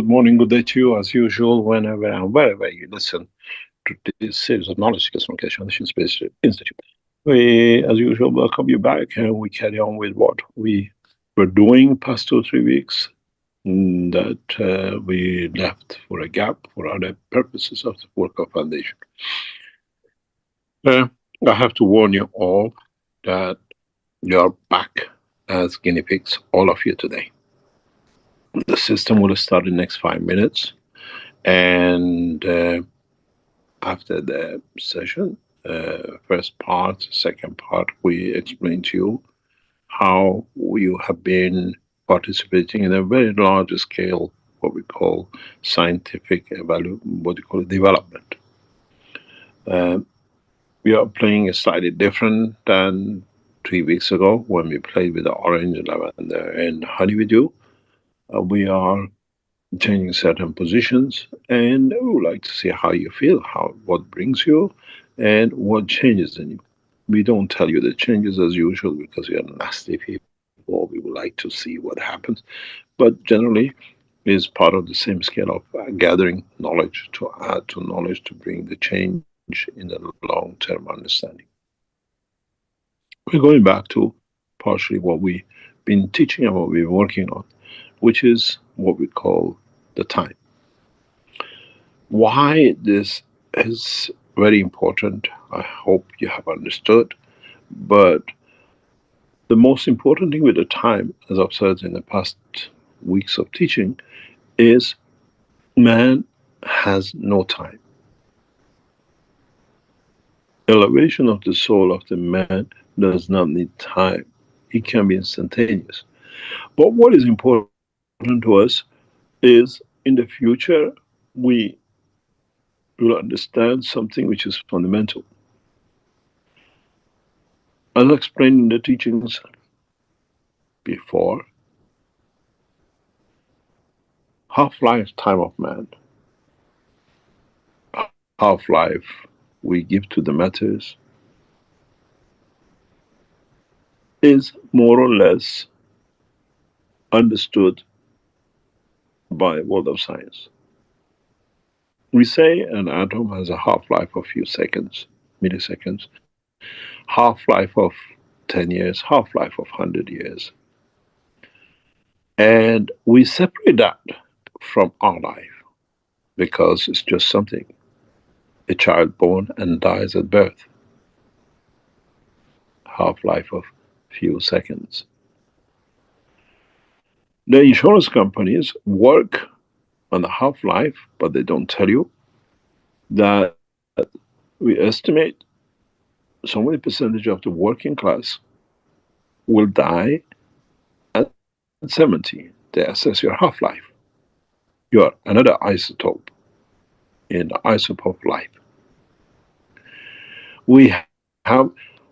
good morning, good day to you, as usual, whenever and wherever you listen to this series of knowledge seekers from Keshe Space Institute. We, as usual, welcome you back, and we carry on with what we were doing past 2 or 3 weeks that we left for a gap for other purposes of the work of foundation. Uh, I have to warn you all that you're back as guinea pigs, all of you today. The system will start in the next 5 minutes, and after the session, first part, second part, we explain to you how you have been participating in a very large scale, what we call scientific development. We are playing slightly different than 3 weeks ago when we played with the orange, lavender, and honey with you. We are changing certain positions, and we would like to see how you feel, what brings you, and what changes in you. We don't tell you the changes as usual because we are nasty people. We would like to see what happens, but generally, is part of the same scale of gathering knowledge to add to knowledge to bring the change in the long-term understanding. We're going back to partially what we've been teaching and what we've been working on, which is what we call the time. Why this is very important, I hope you have understood. But the most important thing with the time, as I've said in the past weeks of teaching, is man has no time. Elevation of the soul of the man does not need time. It can be instantaneous. But what is important to us is in the future we will understand something which is fundamental. As explained in the teachings before, half-life time of man, half-life we give to the matters, is more or less understood by world of science. We say an atom has a half-life of few seconds, milliseconds, half-life of 10 years, half-life of 100 years. And we separate that from our life because it's just something. A child born and dies at birth, half-life of few seconds. The insurance companies work on the half-life, but they don't tell you that we estimate so many percentage of the working class will die at 70. They assess your half-life. You are another isotope in the isotope life. We have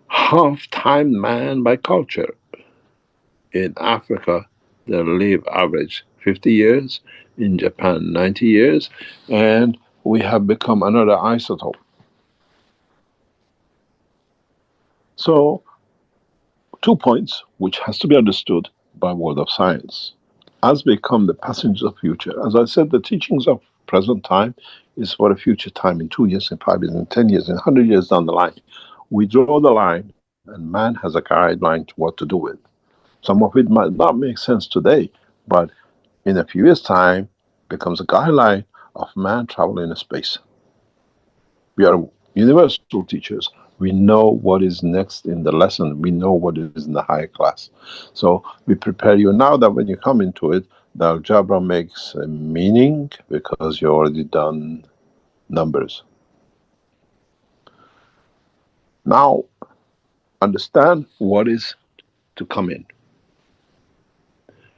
half-time man by culture. In Africa, they live average 50 years, in Japan 90 years, and we have become another isotope. So, 2 points which has to be understood by world of science. As we become the passengers of future, as I said, the teachings of present time is for a future time in 2 years, in 5 years, in 10 years, in 100 years down the line. We draw the line, and man has a guideline to what to do with. Some of it might not make sense today, but in a few years' time, becomes a guideline of man traveling in space. We are universal teachers. We know what is next in the lesson. We know what is in the higher class. So we prepare you now that when you come into it, the algebra makes a meaning because you already done numbers. Now, understand what is to come in.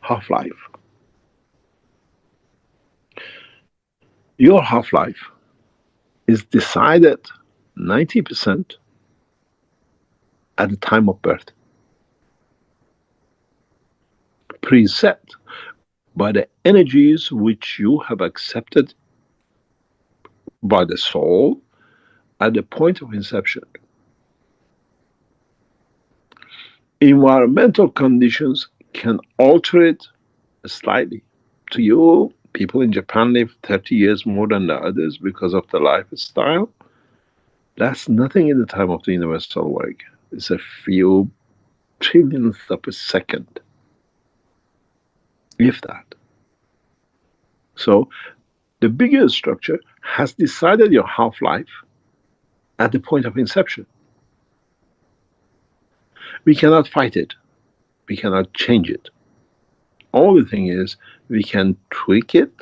Half-life. Your half-life is decided 90% at the time of birth. Preset by the energies which you have accepted by the soul at the point of inception. Environmental conditions can alter it slightly. To you, People in Japan live 30 years more than the others because of the lifestyle. That's nothing in the time of the universal work. It's a few trillionth of a second, if that. So the bigger structure has decided your half-life at the point of inception. We cannot fight it. We cannot change it. All the thing is, we can tweak it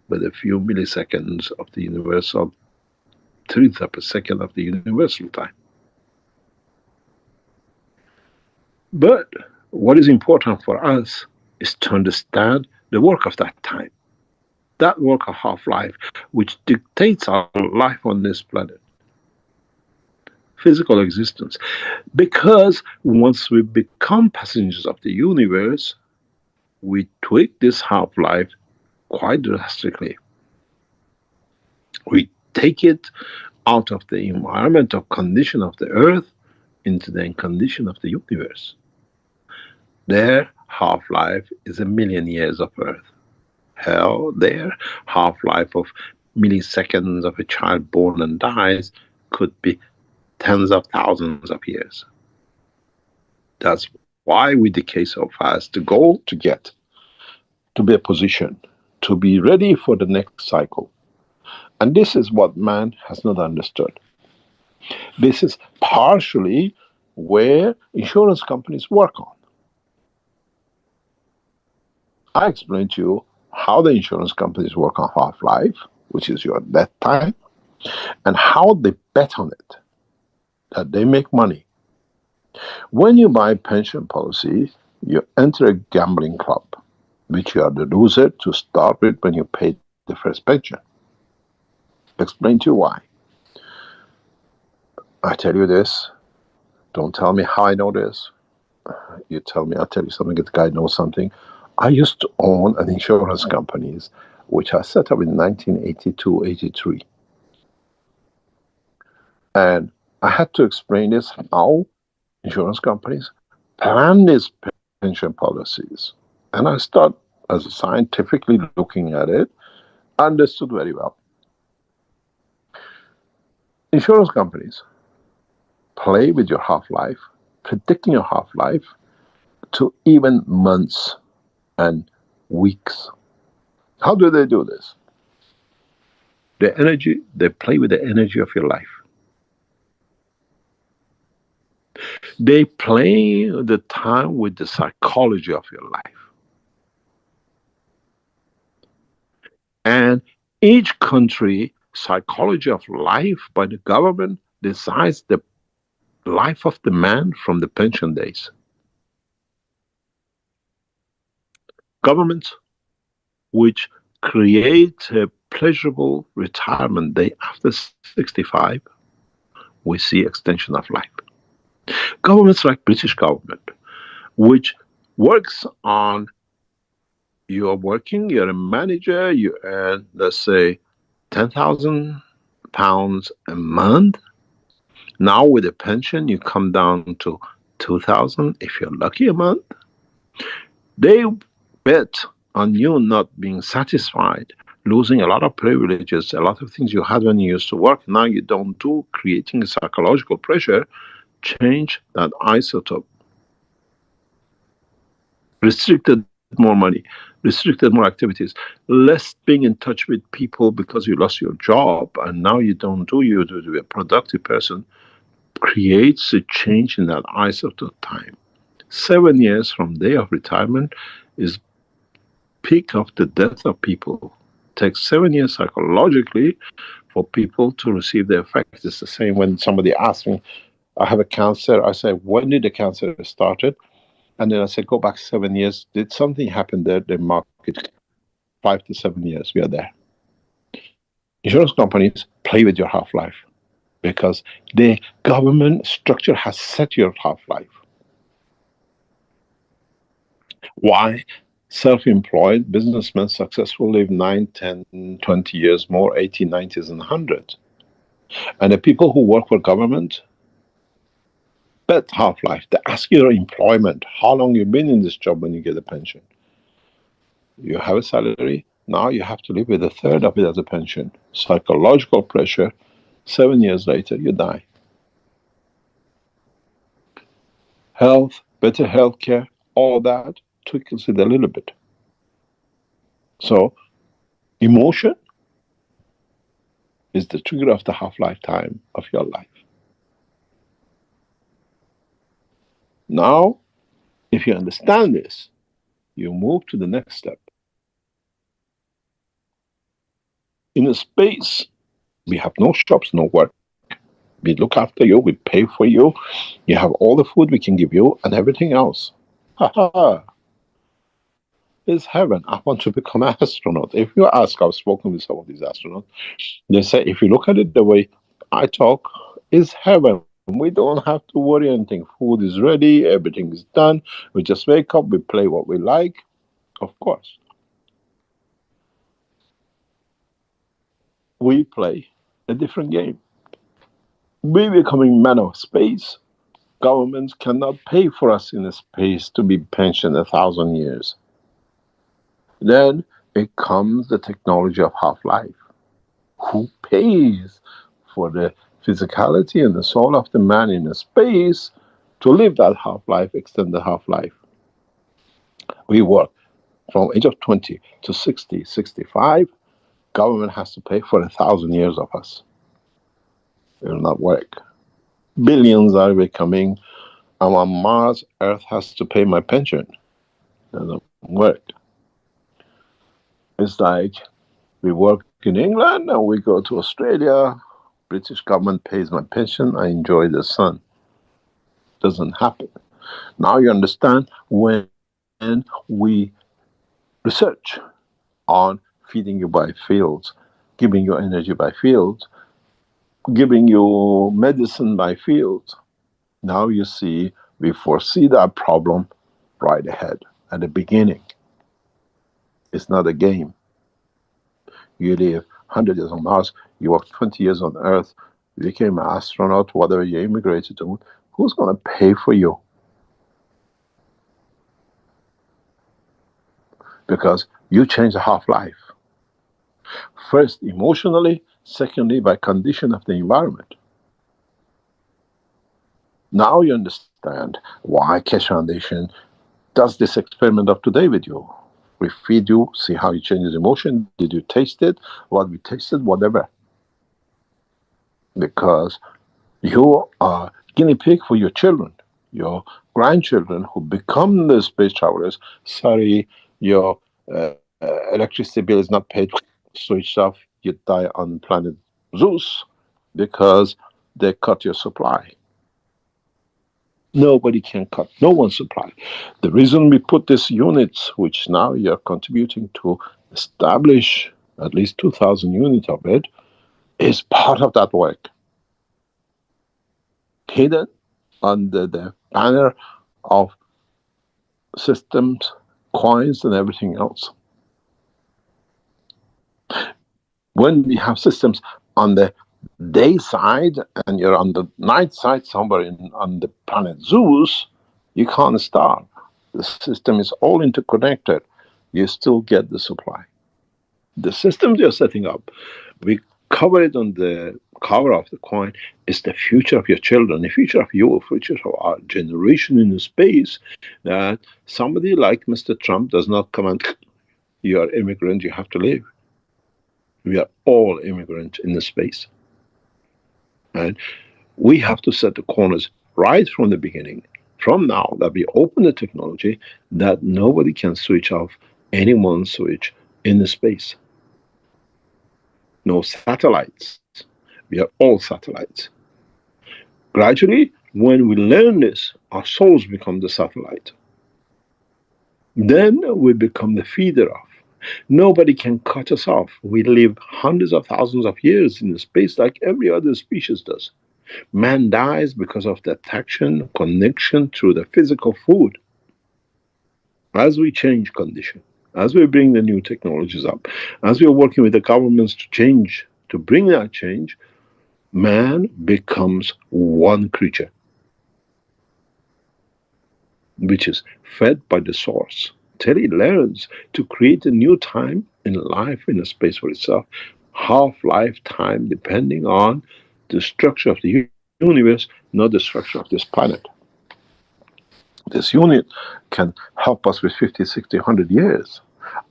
with a few milliseconds of the universal, trillionth of a second of the universal time. But what is important for us is to understand the work of that time, that work of half-life, which dictates our life on this planet, physical existence. Because once we become passengers of the universe, we tweak this half-life quite drastically. We take it out of the environmental condition of the Earth into the condition of the universe. Their half-life is 1,000,000 years of Earth. Hell, their half-life of milliseconds of a child born and dies could be tens of thousands of years. That's why we decay so fast. The goal to get to be a position, to be ready for the next cycle. And this is what man has not understood. This is partially where insurance companies work on. I explained to you how the insurance companies work on half-life, which is your death time, and how they bet on it, that they make money. When you buy a pension policy, you enter a gambling club, which you are the loser to start with when you pay the first pension. Explain to you why. I tell you this, don't tell me how I know this. You tell me, I'll tell you something, the guy knows something. I used to own an insurance company, which I set up in 1982-83. And I had to explain this, how insurance companies plan these pension policies. And I start as scientifically looking at it, understood very well. Insurance companies play with your half-life, predicting your half-life to even months and weeks. How do they do this? The energy, they play with the energy of your life. They play the time with the psychology of your life. And each country, psychology of life by the government decides the life of the man from the pension days. Governments which create a pleasurable retirement day after 65, we see extension of life. Governments like British government, which works on, you're working, you're a manager, you earn, let's say, £10,000 a month. Now with a pension, you come down to 2,000 if you're lucky a month. They bet on you not being satisfied, losing a lot of privileges, a lot of things you had when you used to work, now you don't do, creating a psychological pressure, change that isotope. Restricted more money, restricted more activities, less being in touch with people because you lost your job and now you don't do, you to be a productive person, creates a change in that isotope time. 7 years from day of retirement is peak of the death of people. It takes 7 years psychologically for people to receive the effect. It's the same when somebody asks me, I have a cancer. I say, when did the cancer started? And then I say, go back 7 years. Did something happen there? They mark it 5 to 7 years. We are there. Insurance companies play with your half-life because the government structure has set your half-life. Why? Self-employed businessmen successfully live 9, 10, 20 years more, 80, 90s, and 100. And the people who work for government bet half-life. They ask your employment, how long you've been in this job when you get a pension. You have a salary, Now you have to live with a third of it as a pension. Psychological pressure, 7 years later, you die. Health, better health care, all that trickles it a little bit. So, emotion is the trigger of the half-lifetime of your life. Now, if you understand this, you move to the next step. In a space, we have no shops, no work. We look after you, we pay for you, you have all the food we can give you, and everything else. Haha, it's heaven. I want to become an astronaut. If you ask, I've spoken with some of these astronauts, they say, if you look at it the way I talk, it's heaven. We don't have to worry anything. Food is ready, everything is done. We just wake up, we play what we like. Of course, we play a different game. We becoming men of space. Governments cannot pay for us in a space to be pensioned 1,000 years. Then it comes the technology of half-life. Who pays for the physicality and the soul of the man in a space to live that half-life, extended half-life? We work from age of 20 to 60, 65. Government has to pay for 1,000 years of us. It will not work. Billions are becoming. I'm on Mars. Earth has to pay my pension. Doesn't work. It's like we work in England and we go to Australia. British government pays my pension. I enjoy the sun. Doesn't happen. Now you understand, when we research on feeding you by fields, giving you energy by fields, giving you medicine by fields, now you see we foresee that problem right ahead at the beginning. It's not a game. You live 100 years on Mars, you work 20 years on Earth, you became an astronaut, whatever you immigrated to, who's going to pay for you? Because you change the half-life. First, emotionally, secondly, by condition of the environment. Now you understand why Keshe Foundation does this experiment of today with you. We feed you, see how you change his emotion. Did you taste it? What we tasted, whatever. Because you are guinea pig for your children, your grandchildren who become the space travelers. Sorry, your electricity bill is not paid, switched off, you die on planet Zeus because they cut your supply. Nobody can cut no one's supply. The reason we put these units, which now you're contributing to establish at least 2,000 units of it, is part of that work. Hidden under the banner of systems, coins, and everything else. When we have systems on the day side and you're on the night side somewhere on the planet Zeus, you can't starve. The system is all interconnected. You still get the supply. The systems you're setting up, we cover it on the cover of the coin, is the future of your children, the future of you, the future of our generation in the space, that somebody like Mr. Trump does not come and, you're immigrant, you have to leave. We are all immigrants in the space. And we have to set the corners right from the beginning, from now that we open the technology, that nobody can switch off any one switch in the space. No satellites. We are all satellites. Gradually, when we learn this, our souls become the satellite. Then we become the feeder of. Nobody can cut us off. We live hundreds of thousands of years in space like every other species does. Man dies because of the attraction, connection through the physical food. As we change condition, as we bring the new technologies up, as we are working with the governments to change, to bring that change, man becomes one creature, which is fed by the source. till it learns to create a new time in life, in a space for itself, half lifetime, depending on the structure of the universe, not the structure of this planet. This unit can help us with 50, 60, 100 years.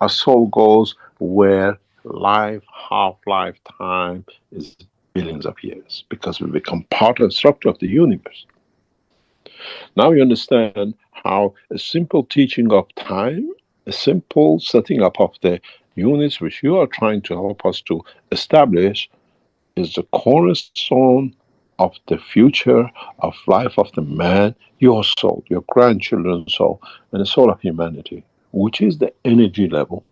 Our soul goes where life, half lifetime is billions of years because we become part of the structure of the universe. Now you understand how a simple teaching of time, a simple setting up of the units which you are trying to help us to establish, is the cornerstone of the future of life of the man, your soul, your grandchildren's soul, and the soul of humanity, which is the energy level.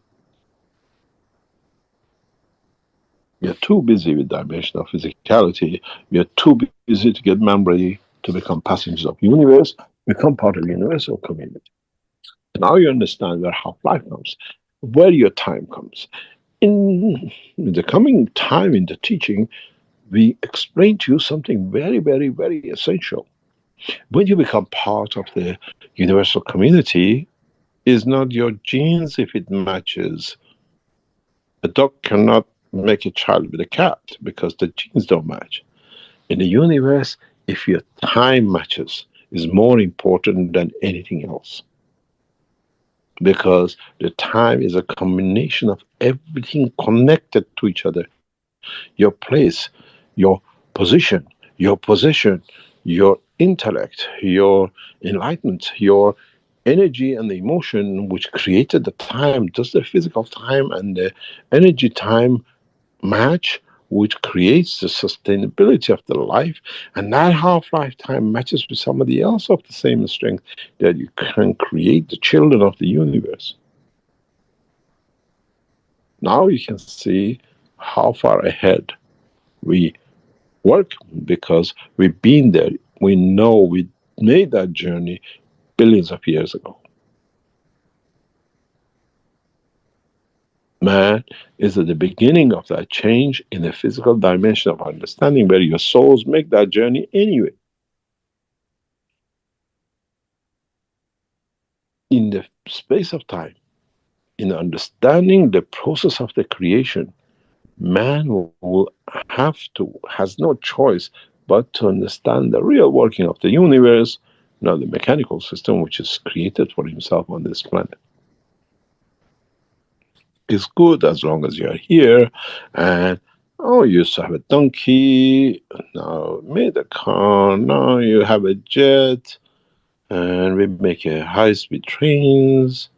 We are too busy with dimensional physicality. We are too busy to get memory to become passengers of the universe, become part of the universal community. Now you understand where half life comes, where your time comes. In the coming time in the teaching, we explain to you something very, very, very essential. When you become part of the universal community, is not your genes if it matches. A dog cannot make a child with a cat because the genes don't match. In the universe, if your time matches, is more important than anything else. Because the time is a combination of everything connected to each other. Your place, your position, your possession, your intellect, your enlightenment, your energy and the emotion which created the time. Does the physical time and the energy time match, which creates the sustainability of the life? And that half lifetime matches with somebody else of the same strength, that you can create the children of the universe. Now you can see how far ahead we work, because we've been there. We know we made that journey billions of years ago. Man is at the beginning of that change in the physical dimension of understanding, where your souls make that journey anyway. In the space of time, in understanding the process of the creation, man will has no choice but to understand the real working of the universe, not the mechanical system which is created for himself on this planet. It's good as long as you're here, and you used to have a donkey, now made a car, now you have a jet, and we make a high-speed trains,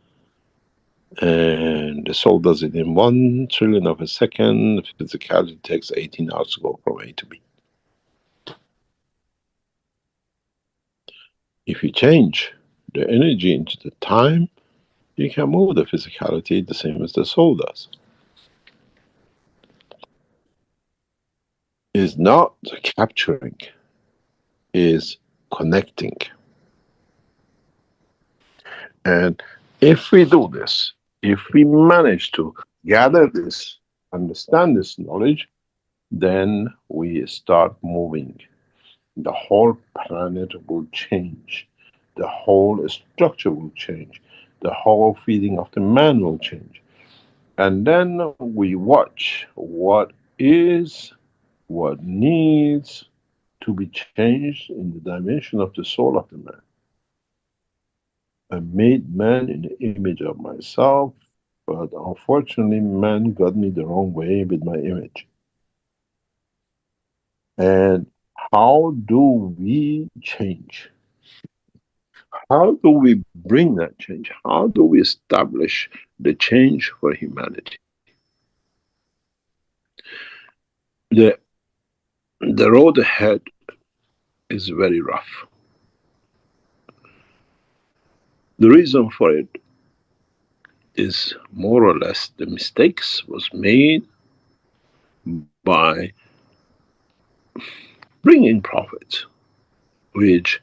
and the soul does it in 1 trillion of a second. Physicality takes 18 hours to go from A to B. If you change the energy into the time, you can move the physicality the same as the soul does. Is not capturing, is connecting. And if we do this, if we manage to gather this, understand this knowledge, then we start moving. The whole planet will change. The whole structure will change. The whole feeding of the man will change. And then we watch what is, what needs to be changed in the dimension of the soul of the man. I made man in the image of myself, but unfortunately, man got me the wrong way with my image. And how do we change? How do we bring that change? How do we establish the change for humanity? The, the road ahead is very rough. The reason for it is more or less the mistakes was made by bringing prophets, which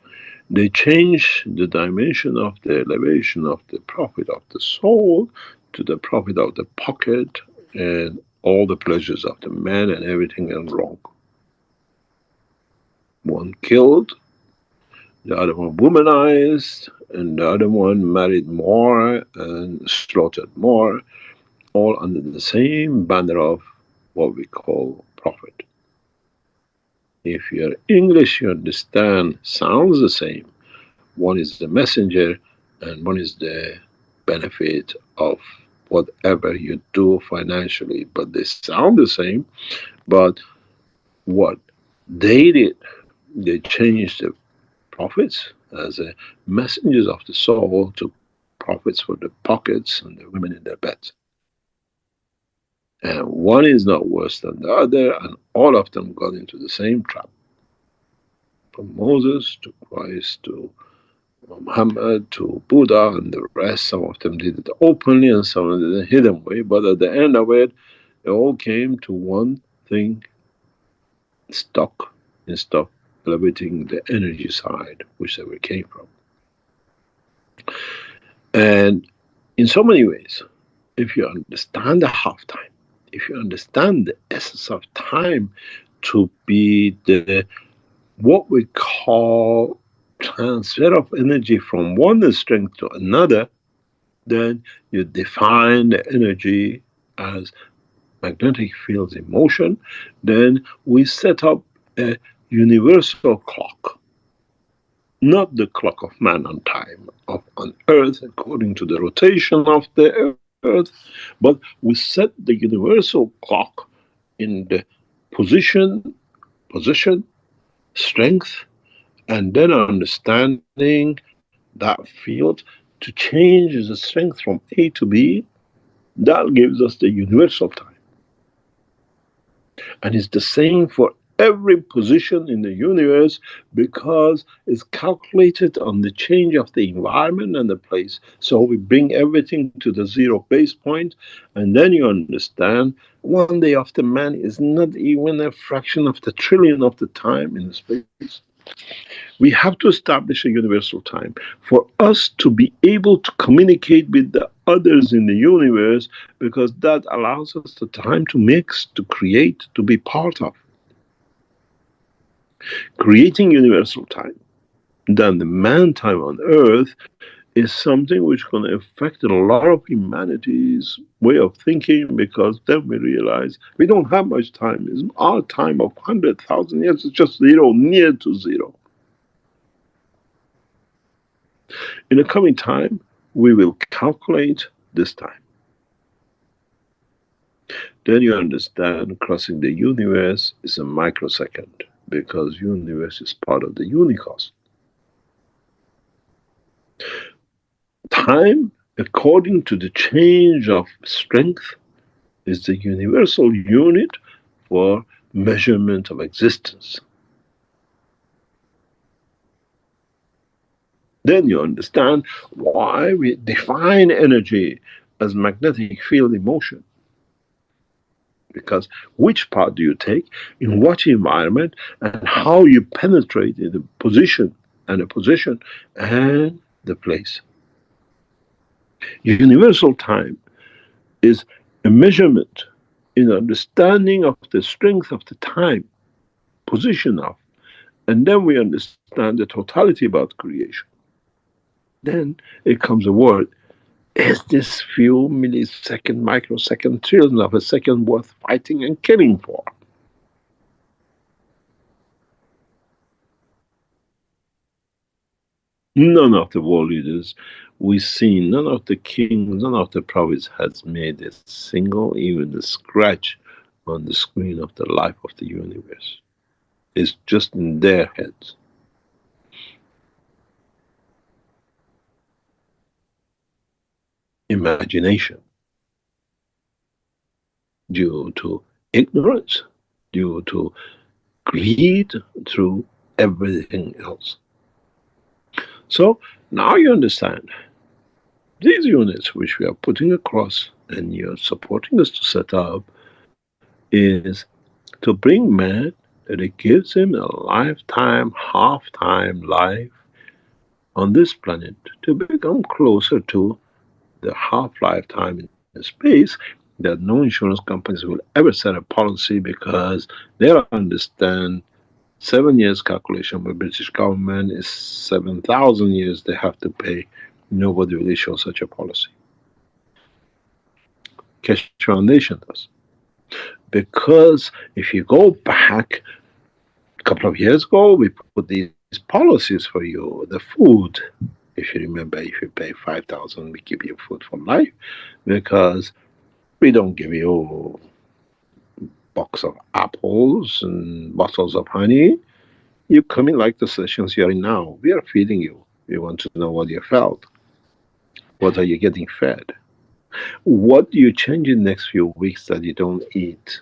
they change the dimension of the elevation of the profit of the soul to the profit of the pocket, and all the pleasures of the man and everything went wrong. One killed, the other one womanized, and the other one married more and slaughtered more, all under the same banner of what we call prophet. If your English, you understand, sounds the same, one is the messenger and one is the benefit of whatever you do financially, but they sound the same. But what they did, they changed the prophets as messengers of the soul to prophets for the pockets and the women in their beds. And one is not worse than the other, and all of them got into the same trap. From Moses to Christ to Muhammad to Buddha and the rest, some of them did it openly and some of them did it hidden way, but at the end of it, it all came to one thing stuck instead of elevating the energy side, which they came from. And in so many ways, if you understand the half time, if you understand the essence of time to be the what we call transfer of energy from one strength to another, then you define the energy as magnetic fields in motion. Then we set up a universal clock, not the clock of man on time on earth according to the rotation of the earth, but we set the universal clock in the position, position, strength, and then understanding that field to change the strength from A to B. That gives us the universal time. And it's the same for every position in the universe because it's calculated on the change of the environment and the place. So we bring everything to the zero base point, and then you understand one day after man is not even a fraction of the trillion of the time in the space. We have to establish a universal time for us to be able to communicate with the others in the universe because that allows us the time to mix, to create, to be part of. Creating universal time, then the man time on earth is something which is going to affect a lot of humanity's way of thinking because then we realize we don't have much time. It's our time of 100,000 years is just zero, near to zero. In the coming time, we will calculate this time. Then you understand crossing the universe is a microsecond because universe is part of the unicos. Time, according to the change of strength, is the universal unit for measurement of existence. Then you understand why we define energy as magnetic field in motion. Because which part do you take, in what environment, and how you penetrate in the position and the place. Universal time is a measurement in understanding of the strength of the time, position of, and then we understand the totality about creation. Then it comes a word. Is this few millisecond, microsecond, trillion of a second worth fighting and killing for? None of the world leaders we've seen, none of the kings, none of the prophets has made a single, even a scratch on the screen of the life of the universe. It's just in their heads. Imagination, due to ignorance, due to greed, through everything else. So now you understand these units which we are putting across and you're supporting us to set up is to bring man that it gives him a lifetime, half-time life on this planet to become closer to the half-lifetime in space that no insurance companies will ever set a policy because they don't understand 7 years calculation by British government is 7,000 years they have to pay. Nobody really shows such a policy. Keshe Foundation does. Because if you go back a couple of years ago, we put these policies for you. The food, if you remember, if you pay 5,000, we give you food for life because we don't give you box of apples and bottles of honey. You come in like the sessions you're in now. We are feeding you. We want to know what you felt. What are you getting fed? What do you change in the next few weeks that you don't eat?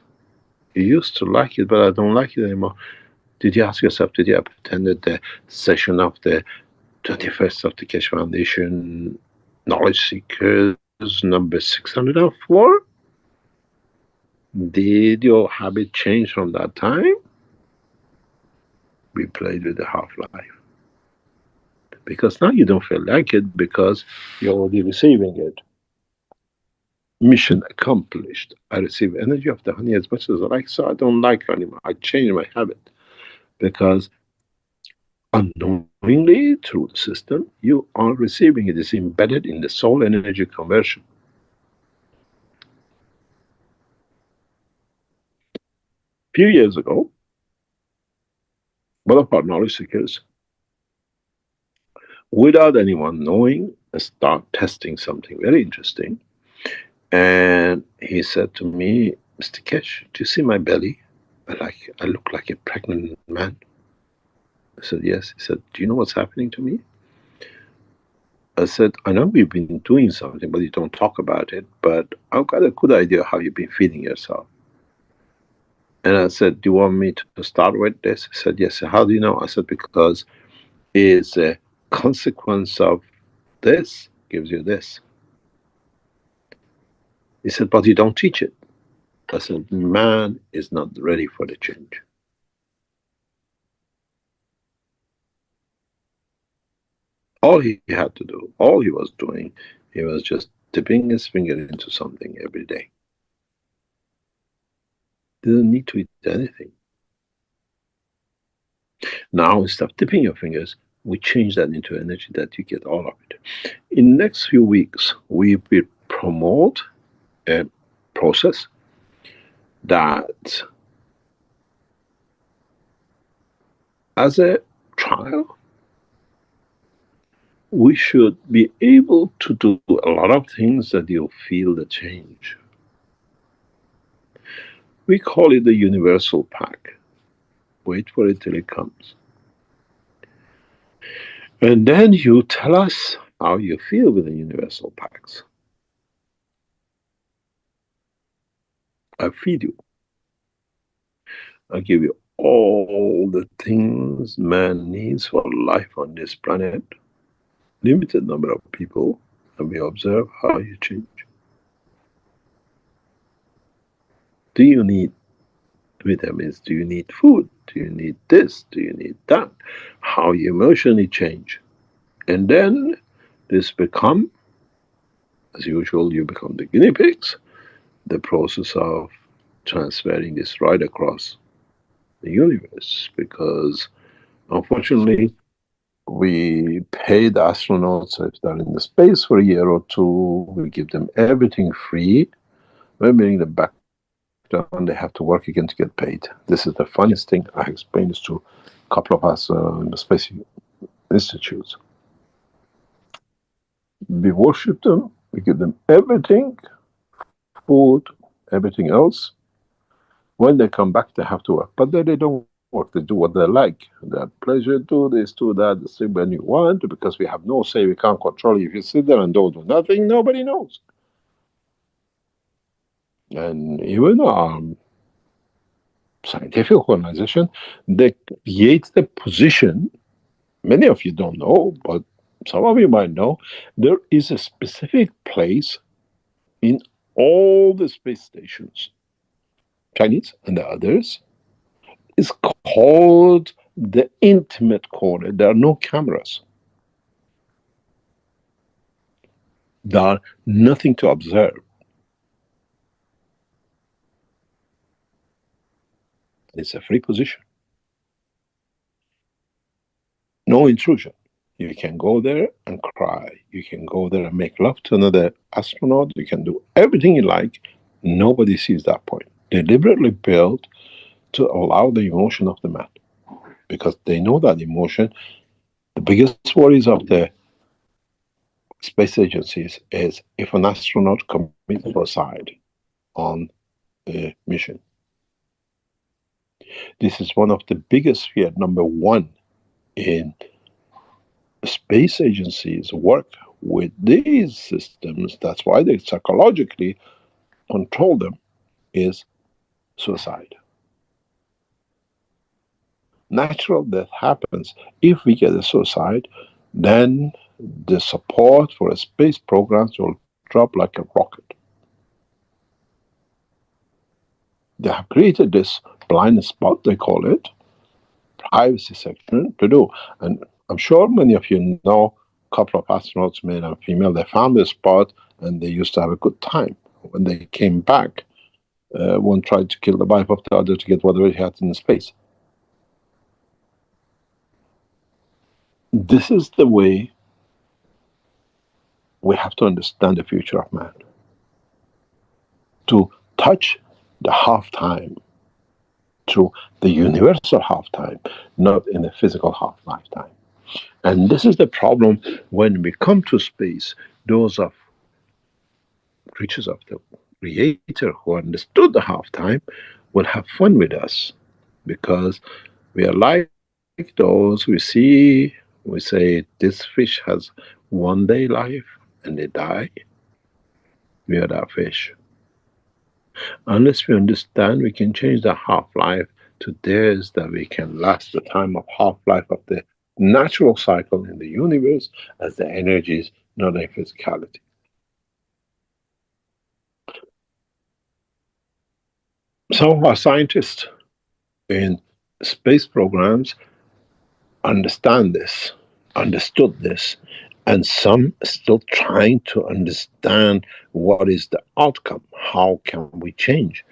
You used to like it, but I don't like it anymore. Did you ask yourself, did you attend the session of the 21st of the Keshe Foundation Knowledge Seekers number 604? Did your habit change from that time? We played with the half-life. Because now you don't feel like it because you're already receiving it. Mission accomplished. I receive energy of the honey as much as I like, so I don't like honey anymore. I changed my habit because unknowingly through the system, you are receiving it. It's embedded in the soul energy conversion. A few years ago, one of our knowledge seekers, without anyone knowing, start testing something very interesting. And he said to me, Mr. Keshe, do you see my belly? I look like a pregnant man. I said, yes. He said, do you know what's happening to me? I said, I know we've been doing something, but you don't talk about it, but I've got a good idea how you've been feeding yourself. And I said, do you want me to start with this? He said, yes. How do you know? I said, because it's a consequence of this gives you this. He said, but you don't teach it. I said, man is not ready for the change. All he had to do, all he was doing, he was just dipping his finger into something every day. Didn't need to eat anything. Now, instead of dipping your fingers, we change that into energy that you get all of it. In the next few weeks, we will promote a process that, as a trial, we should be able to do a lot of things that you'll feel the change. We call it the universal pack. Wait for it till it comes. And then you tell us how you feel with the universal packs. I feed you. I give you all the things man needs for life on this planet. Limited number of people, and we observe how you change. Do you need vitamins? Do you need food? Do you need this? Do you need that? How you emotionally change. And then this become, as usual, you become the guinea pigs, the process of transferring this right across the universe. Because unfortunately, we pay the astronauts if they're in the space for a year or two, we give them everything free. When we bring them back down, they have to work again to get paid. This is the funniest thing. I explained this to a couple of us in the Space Institutes. We worship them, we give them everything, food, everything else. When they come back, they have to work. But then they don't work, they do what they like. They have pleasure, do this, do that, they sleep when you want, because we have no say, we can't control you. If you sit there and don't do nothing, nobody knows. And even scientific organization, they create the position, many of you don't know, but some of you might know, there is a specific place in all the space stations, Chinese and the others, is called the intimate corner. There are no cameras. There are nothing to observe. It's a free position. No intrusion. You can go there and cry. You can go there and make love to another astronaut. You can do everything you like. Nobody sees that point. Deliberately built to allow the emotion of the man, because they know that emotion. The biggest worries of the space agencies is if an astronaut commits suicide on the mission. This is one of the biggest fear, number one, in space agencies work with these systems. That's why they psychologically control them, is suicide. Natural death happens. If we get a suicide, then the support for space programs will drop like a rocket. They have created this blind spot, they call it, privacy section to do. And I'm sure many of you know a couple of astronauts, male and female, they found this spot and they used to have a good time. When they came back, one tried to kill the wife of the other to get whatever he had in space. This is the way we have to understand the future of man. To touch the half-time through the universal half-time, not in a physical half-lifetime. And this is the problem when we come to space. Those of creatures of the Creator who understood the half-time will have fun with us, because we are like those we see, we say this fish has 1 day life and they die. We are that fish. Unless we understand we can change the half-life to this, that we can last the time of half-life of the natural cycle in the universe as the energies, not a physicality. Some of our scientists in space programs understand this, understood this, and some still trying to understand what is the outcome, how can we change,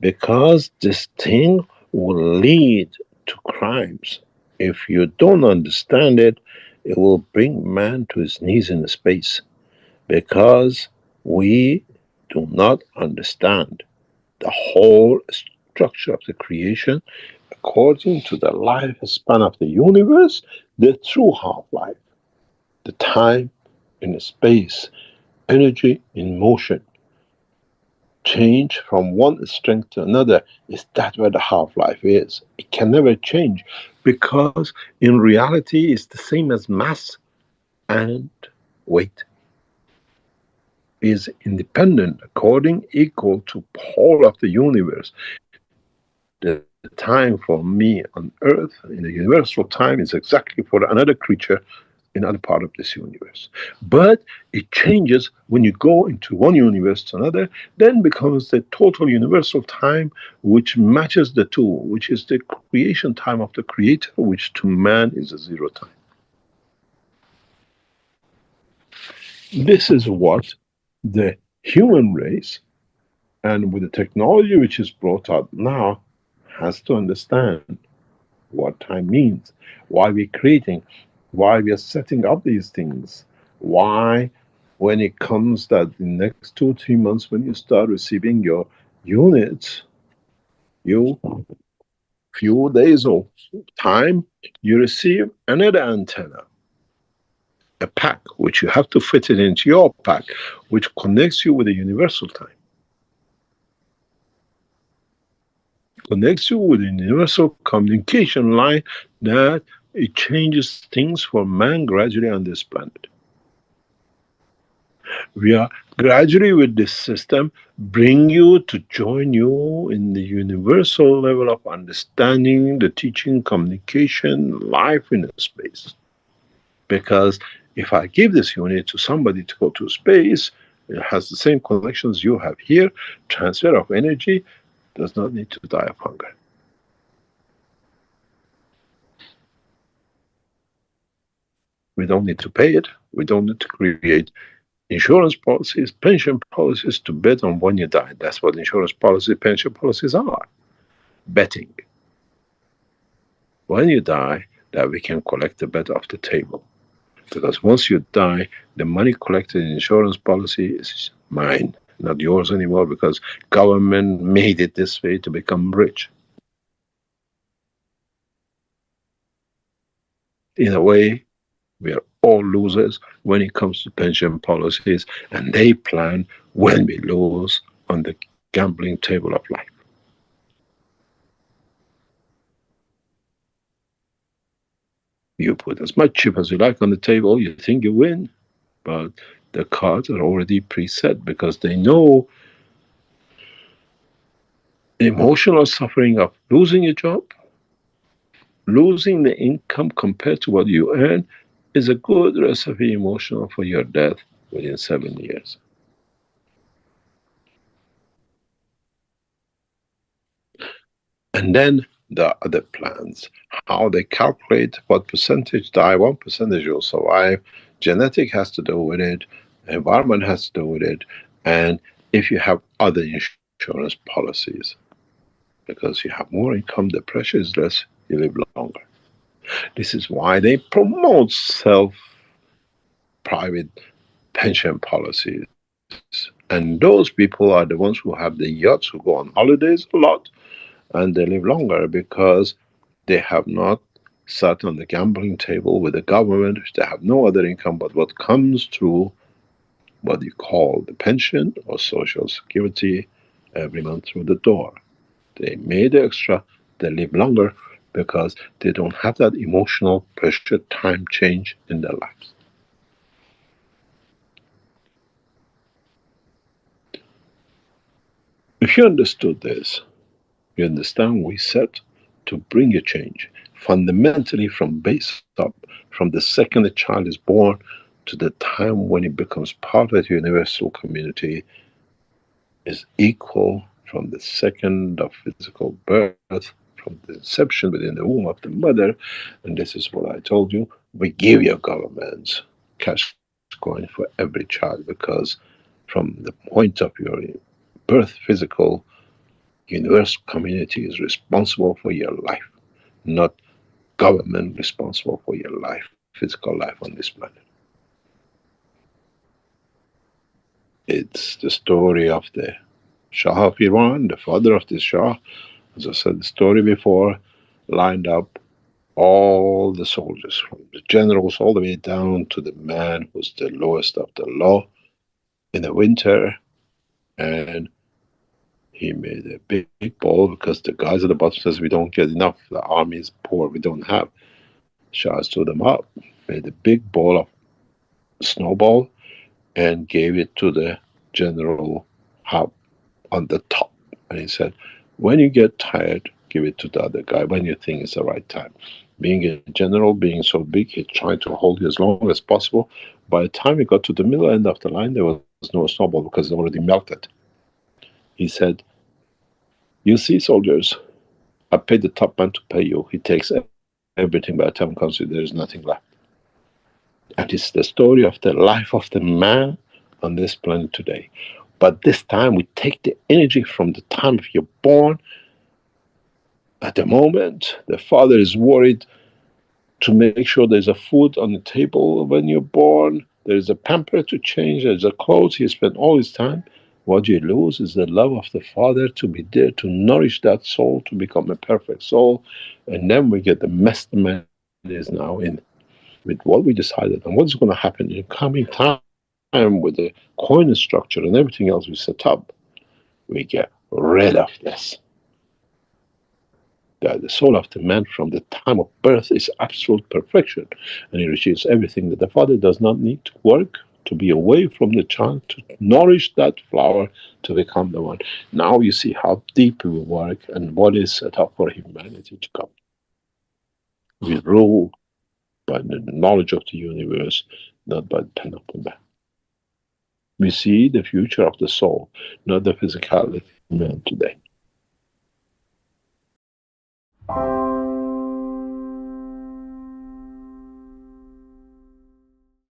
because this thing will lead to crimes. If you don't understand it, it will bring man to his knees in space, because we do not understand the whole structure of the creation according to the lifespan of the universe, the true half-life, the time in space, energy in motion, change from one strength to another. Is that where the half-life is? It can never change, because in reality it's the same as mass and weight. Is independent, according, equal to whole of the universe. The time for me on Earth in the universal time is exactly for another creature in other part of this universe. But it changes when you go into one universe to another, then becomes the total universal time, which matches the two, which is the creation time of the Creator, which to man is a zero time. This is what the human race, and with the technology which is brought out now, has to understand what time means, why we're creating, why we are setting up these things, why when it comes that the next 2-3 months when you start receiving your units, you few days of time, you receive another antenna, a pack, which you have to fit it into your pack, which connects you with the universal time. Connects you with a universal communication line that it changes things for man gradually on this planet. We are gradually with this system bring you to join you in the universal level of understanding, the teaching, communication, life in space. Because if I give this unit to somebody to go to space, it has the same connections you have here, transfer of energy, does not need to die of hunger. We don't need to pay it. We don't need to create insurance policies, pension policies to bet on when you die. That's what insurance policies, pension policies are. Betting. When you die, that we can collect the bet off the table. Because once you die, the money collected in insurance policy is mine, not yours anymore, because government made it this way to become rich. In a way, we are all losers when it comes to pension policies, and they plan when we lose on the gambling table of life. You put as much chip as you like on the table, you think you win, but the cards are already preset because they know the emotional suffering of losing a job, losing the income compared to what you earn, is a good recipe emotional for your death within 7 years. And then the other plans, how they calculate what percentage die, what percentage will survive. Genetic has to do with it, environment has to do with it, and if you have other insurance policies, because you have more income, the pressure is less, you live longer. This is why they promote private pension policies. And those people are the ones who have the yachts, who go on holidays a lot, and they live longer because they have not sat on the gambling table with the government. They have no other income but what comes through what you call the pension or social security every month through the door. They made extra, they live longer because they don't have that emotional pressure time change in their lives. If you understood this, you understand we set to bring a change fundamentally from base up, from the second a child is born to the time when it becomes part of the universal community, is equal from the second of physical birth, from the inception within the womb of the mother. And this is what I told you. We give your governments cash coin for every child because from the point of your birth physical, universal community is responsible for your life, not government responsible for your life, physical life on this planet. It's the story of the Shah of Iran, the father of the Shah. As I said the story before, lined up all the soldiers, from the generals all the way down to the man who's the lowest of the low in the winter. And he made a big ball because the guys at the bottom says we don't get enough. The army is poor, we don't have. Shah stood them up, made a big ball of snowball, and gave it to the general hub on the top. And he said, when you get tired, give it to the other guy when you think it's the right time. Being a general, being so big, he tried to hold it as long as possible. By the time he got to the middle end of the line, there was no snowball because it already melted. He said, you see, soldiers, I paid the top man to pay you. He takes everything. By the time it comes to you, there is nothing left. And it's the story of the life of the man on this planet today. But this time we take the energy from the time of you're born. At the moment, the father is worried to make sure there's a food on the table when you're born. There's a pamper to change. There's a clothes. He spent all his time. What you lose is the love of the father to be there to nourish that soul to become a perfect soul. And then we get the mess the man is now in with what we decided and what's going to happen in coming time with the coin structure and everything else we set up. We get rid of this. That the soul of the man from the time of birth is absolute perfection, and he receives everything that the father does not need to work to be away from the child to nourish that flower to become the one. Now you see how deep we work and what is set up for humanity to come. We rule by the knowledge of the universe, not by the pen of the man. We see the future of the soul, not the physicality of man today.